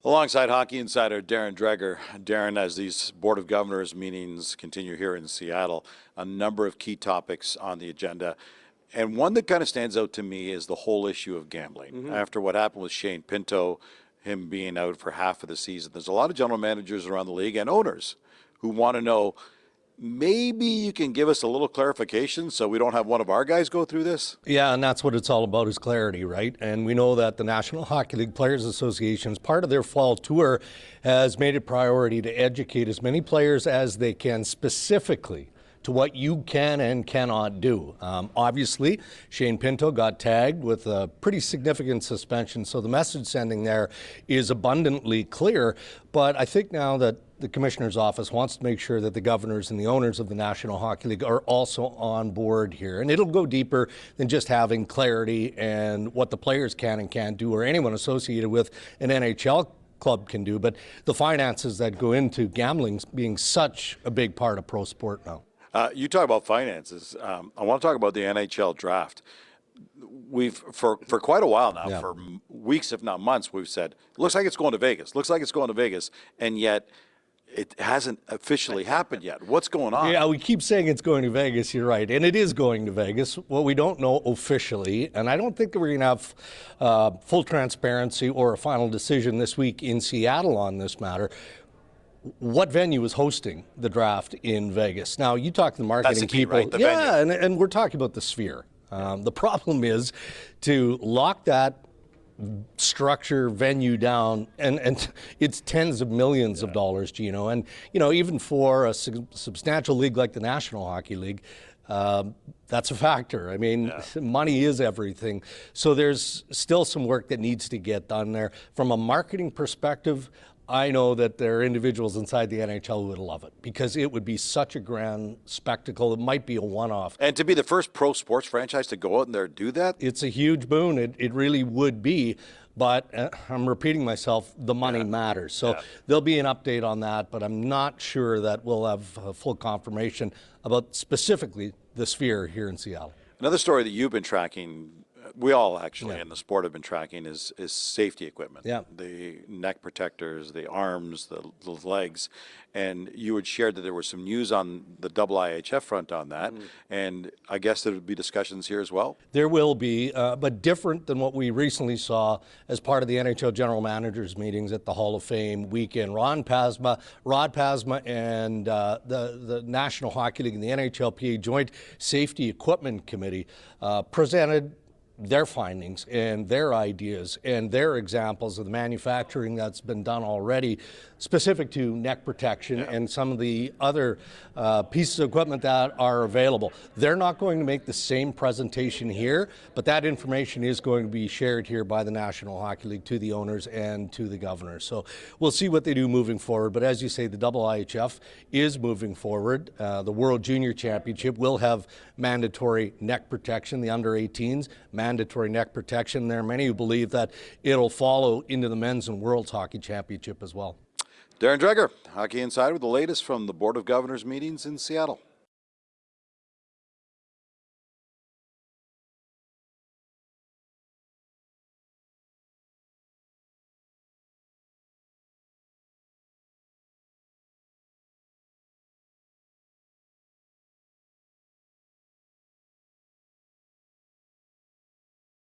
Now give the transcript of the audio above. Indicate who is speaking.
Speaker 1: Alongside Hockey Insider Darren Dreger. Darren, as these Board of Governors meetings continue here in Seattle, a number of key topics on the agenda. And one that kind of stands out to me is the whole issue of gambling. After what happened with Shane Pinto, him being out for half of the season, there's a lot of general managers around the league and owners who want to know, maybe you can give us a little clarification so we don't have one of our guys go through this?
Speaker 2: Yeah, and that's what it's all about, is clarity, right? And we know that the National Hockey League Players Association, as part of their fall tour, has made it a priority to educate as many players as they can specifically to what you can and cannot do. Obviously, Shane Pinto got tagged with a pretty significant suspension, so the message sending there is abundantly clear. But I think now that the Commissioner's office wants to make sure that the governors and the owners of the National Hockey League are also on board here. And it'll go deeper than just having clarity and what the players can and can't do, or anyone associated with an NHL club can do, but the finances that go into gambling being such a big part of pro sport now.
Speaker 1: You talk about finances. I want to talk about the NHL draft. We've, for quite a while now, for weeks, if not months, we've said, looks like it's going to Vegas, looks like it's going to Vegas, and yet it hasn't officially happened yet. What's going on?
Speaker 2: Yeah, we keep saying it's going to Vegas, you're right, and it is going to Vegas. What we don't know officially, and I don't think that we're going to have full transparency or a final decision this week in Seattle on this matter, what venue is hosting the draft in Vegas. Now, you talk to the marketing
Speaker 1: That's the key,
Speaker 2: people.
Speaker 1: right? The
Speaker 2: venue. And we're talking about the Sphere. The problem is to lock that structure, venue down, and it's tens of millions of dollars, Gino. And, you know, even for a substantial league like the National Hockey League, that's a factor. I mean, money is everything. So there's still some work that needs to get done there. From a marketing perspective, I know that there are individuals inside the NHL who would love it because it would be such a grand spectacle. It might be a one-off.
Speaker 1: And to be the first pro sports franchise to go out and there do that?
Speaker 2: It's a huge boon. It really would be. But I'm repeating myself, the money matters. So there'll be an update on that, but I'm not sure that we'll have full confirmation about specifically the Sphere here in Seattle.
Speaker 1: Another story that you've been tracking, we all actually in the sport have been tracking, is safety equipment. The neck protectors, the arms, the legs. And you had shared that there was some news on the IIHF front on that. And I guess there would be discussions here as well?
Speaker 2: There will be, but different than what we recently saw as part of the NHL General Managers meetings at the Hall of Fame weekend. Rod Pazma and the National Hockey League and the NHLPA Joint Safety Equipment Committee presented their findings and their ideas and their examples of the manufacturing that's been done already specific to neck protection and some of the other pieces of equipment that are available. They're not going to make the same presentation here, but that information is going to be shared here by the National Hockey League to the owners and to the governors. So we'll see what they do moving forward. But as you say, the IIHF is moving forward. The World Junior Championship will have mandatory neck protection. The under-18s, mandatory neck protection. There are many who believe that it'll follow into the Men's and World Hockey Championship as well.
Speaker 1: Darren Dreger, Hockey Insider, with the latest from the Board of Governors meetings in Seattle.